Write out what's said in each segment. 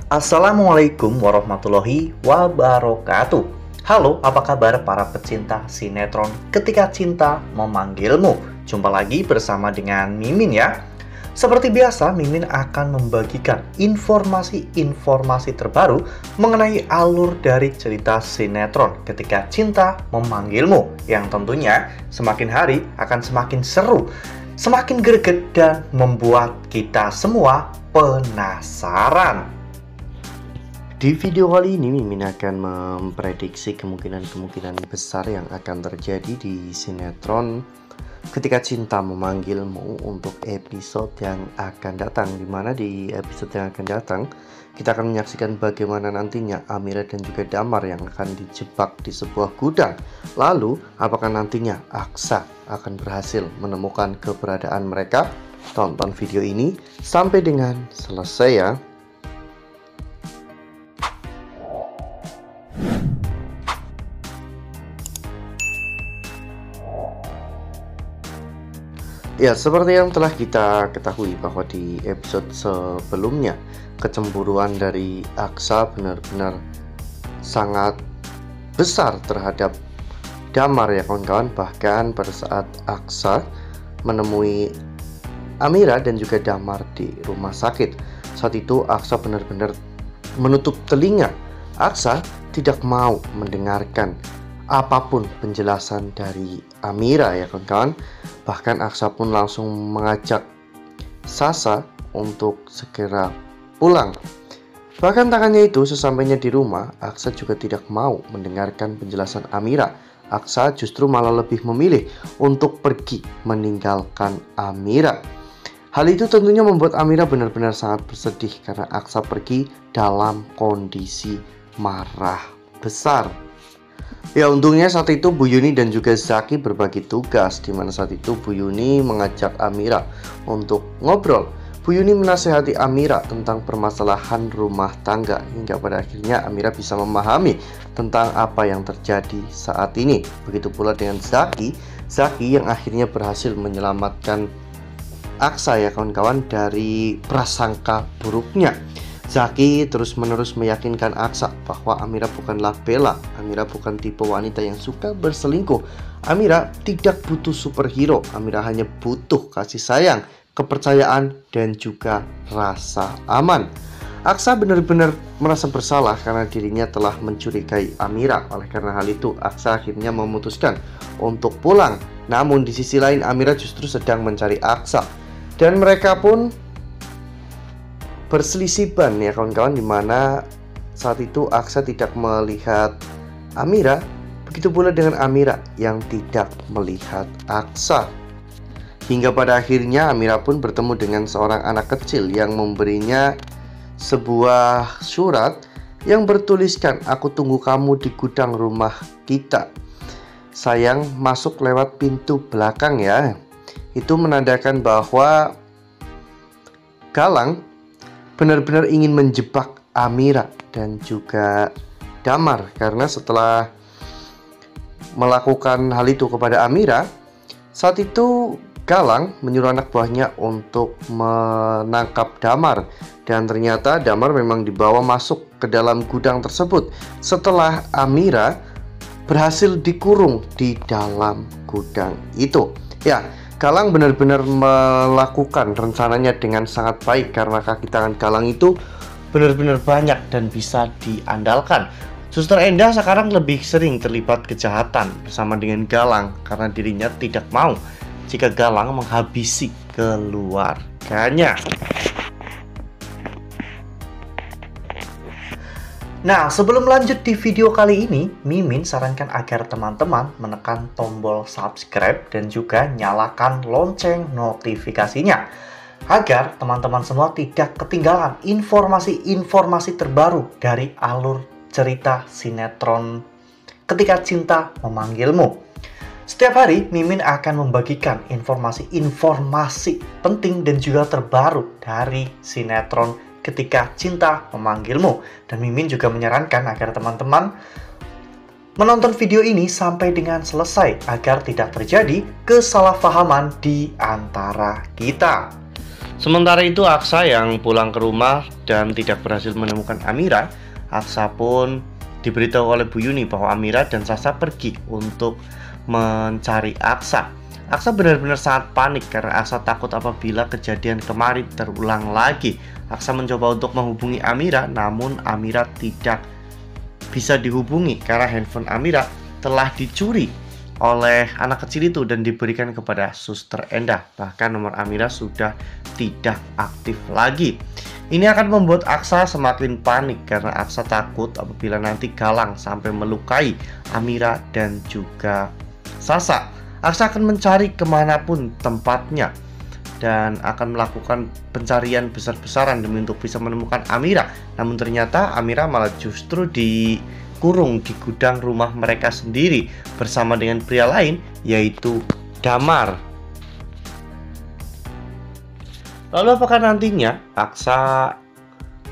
Assalamualaikum warahmatullahi wabarakatuh. Halo, apa kabar para pecinta sinetron Ketika Cinta Memanggilmu? Jumpa lagi bersama dengan Mimin ya. Seperti biasa, Mimin akan membagikan informasi-informasi terbaru mengenai alur dari cerita sinetron Ketika Cinta Memanggilmu, yang tentunya semakin hari akan semakin seru, semakin greget, dan membuat kita semua penasaran. Di video kali ini, Mimin akan memprediksi kemungkinan-kemungkinan besar yang akan terjadi di sinetron Ketika Cinta Memanggilmu untuk episode yang akan datang. Dimana di episode yang akan datang, kita akan menyaksikan bagaimana nantinya Amira dan juga Damar yang akan dijebak di sebuah gudang. Lalu, apakah nantinya Aksa akan berhasil menemukan keberadaan mereka? Tonton video ini sampai dengan selesai ya. Ya, seperti yang telah kita ketahui bahwa di episode sebelumnya kecemburuan dari Aksa benar-benar sangat besar terhadap Damar ya kawan-kawan. Bahkan pada saat Aksa menemui Amira dan juga Damar di rumah sakit, saat itu Aksa benar-benar menutup telinga. Aksa tidak mau mendengarkan apapun penjelasan dari Amira ya kawan-kawan. Bahkan Aksa pun langsung mengajak Sasa untuk segera pulang. Bahkan tangannya itu sesampainya di rumah, Aksa juga tidak mau mendengarkan penjelasan Amira. Aksa justru malah lebih memilih untuk pergi meninggalkan Amira. Hal itu tentunya membuat Amira benar-benar sangat bersedih karena Aksa pergi dalam kondisi marah besar. Ya, untungnya saat itu Bu Yuni dan juga Zaki berbagi tugas, di mana saat itu Bu Yuni mengajak Amira untuk ngobrol. Bu Yuni menasihati Amira tentang permasalahan rumah tangga, hingga pada akhirnya Amira bisa memahami tentang apa yang terjadi saat ini. Begitu pula dengan Zaki yang akhirnya berhasil menyelamatkan Aksa ya kawan-kawan dari prasangka buruknya. Zaki terus-menerus meyakinkan Aksa bahwa Amira bukanlah Bella. Amira bukan tipe wanita yang suka berselingkuh. Amira tidak butuh superhero. Amira hanya butuh kasih sayang, kepercayaan, dan juga rasa aman. Aksa benar-benar merasa bersalah karena dirinya telah mencurigai Amira. Oleh karena hal itu, Aksa akhirnya memutuskan untuk pulang. Namun di sisi lain, Amira justru sedang mencari Aksa. Dan mereka pun berselisih ban ya kawan-kawan, dimana saat itu Aksa tidak melihat Amira, begitu pula dengan Amira yang tidak melihat Aksa. Hingga pada akhirnya Amira pun bertemu dengan seorang anak kecil yang memberinya sebuah surat yang bertuliskan, "Aku tunggu kamu di gudang rumah kita. Sayang, masuk lewat pintu belakang ya." Itu menandakan bahwa Galang benar-benar ingin menjebak Amira dan juga Damar, karena setelah melakukan hal itu kepada Amira, saat itu Galang menyuruh anak buahnya untuk menangkap Damar, dan ternyata Damar memang dibawa masuk ke dalam gudang tersebut setelah Amira berhasil dikurung di dalam gudang itu. Ya, Galang benar-benar melakukan rencananya dengan sangat baik karena kaki tangan Galang itu benar-benar banyak dan bisa diandalkan. Suster Endah sekarang lebih sering terlibat kejahatan bersama dengan Galang karena dirinya tidak mau jika Galang menghabisi keluarganya. Nah, sebelum lanjut di video kali ini, Mimin sarankan agar teman-teman menekan tombol subscribe dan juga nyalakan lonceng notifikasinya, agar teman-teman semua tidak ketinggalan informasi-informasi terbaru dari alur cerita sinetron Ketika Cinta Memanggilmu. Setiap hari, Mimin akan membagikan informasi-informasi penting dan juga terbaru dari sinetron Ketika Cinta Memanggilmu. Dan Mimin juga menyarankan agar teman-teman menonton video ini sampai dengan selesai agar tidak terjadi kesalahpahaman di antara kita. Sementara itu Aksa yang pulang ke rumah dan tidak berhasil menemukan Amira, Aksa pun diberitahu oleh Bu Yuni bahwa Amira dan Sasa pergi untuk mencari Aksa. Aksa benar-benar sangat panik karena Aksa takut apabila kejadian kemarin terulang lagi. Aksa mencoba untuk menghubungi Amira, namun Amira tidak bisa dihubungi karena handphone Amira telah dicuri oleh anak kecil itu dan diberikan kepada Suster Endah. Bahkan nomor Amira sudah tidak aktif lagi. Ini akan membuat Aksa semakin panik karena Aksa takut apabila nanti Galang sampai melukai Amira dan juga Sasa. Aksa akan mencari kemanapun tempatnya dan akan melakukan pencarian besar-besaran demi untuk bisa menemukan Amira. Namun ternyata Amira malah justru dikurung di gudang rumah mereka sendiri bersama dengan pria lain, yaitu Damar. Lalu apakah nantinya Aksa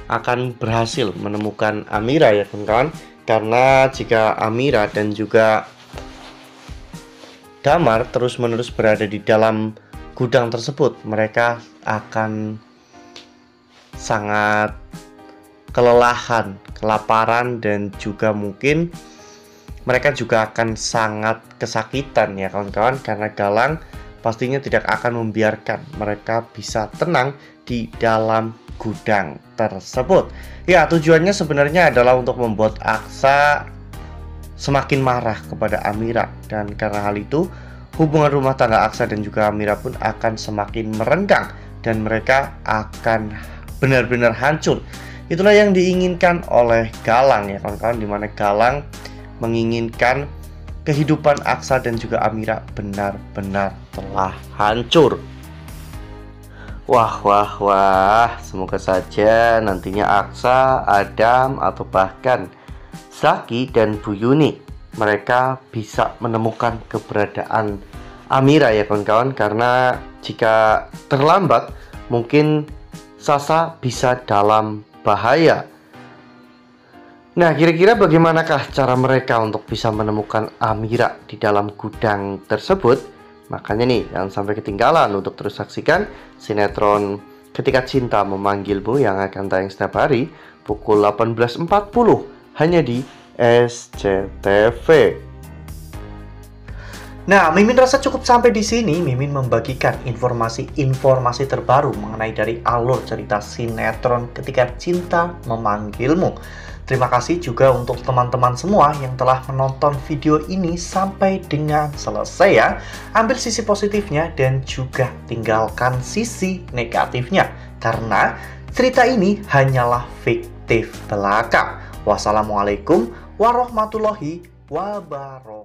akan berhasil menemukan Amira ya kawan-kawan? Karena jika Amira dan juga Damar terus-menerus berada di dalam gudang tersebut, mereka akan sangat kelelahan, kelaparan, dan juga mungkin mereka juga akan sangat kesakitan ya kawan-kawan, karena Galang pastinya tidak akan membiarkan mereka bisa tenang di dalam gudang tersebut. Ya, tujuannya sebenarnya adalah untuk membuat Aksa semakin marah kepada Amira, dan karena hal itu hubungan rumah tangga Aksa dan juga Amira pun akan semakin merenggang dan mereka akan benar-benar hancur. Itulah yang diinginkan oleh Galang ya kawan-kawan, dimana Galang menginginkan kehidupan Aksa dan juga Amira benar-benar telah hancur. Wah, semoga saja nantinya Aksa, Adam, atau bahkan Zaki dan Bu Yuni mereka bisa menemukan keberadaan Amira ya kawan-kawan, karena jika terlambat mungkin Sasa bisa dalam bahaya. Nah, kira-kira bagaimanakah cara mereka untuk bisa menemukan Amira di dalam gudang tersebut? Makanya nih, jangan sampai ketinggalan untuk terus saksikan sinetron Ketika Cinta Memanggilmu yang akan tayang setiap hari pukul 18.40 hanya di SCTV. Nah, Mimin rasa cukup sampai di sini. Mimin membagikan informasi-informasi terbaru mengenai dari alur cerita sinetron Ketika Cinta Memanggilmu. Terima kasih juga untuk teman-teman semua yang telah menonton video ini sampai dengan selesai ya. Ambil sisi positifnya dan juga tinggalkan sisi negatifnya, karena cerita ini hanyalah fiktif belaka. Wassalamualaikum warahmatullahi wabarakatuh.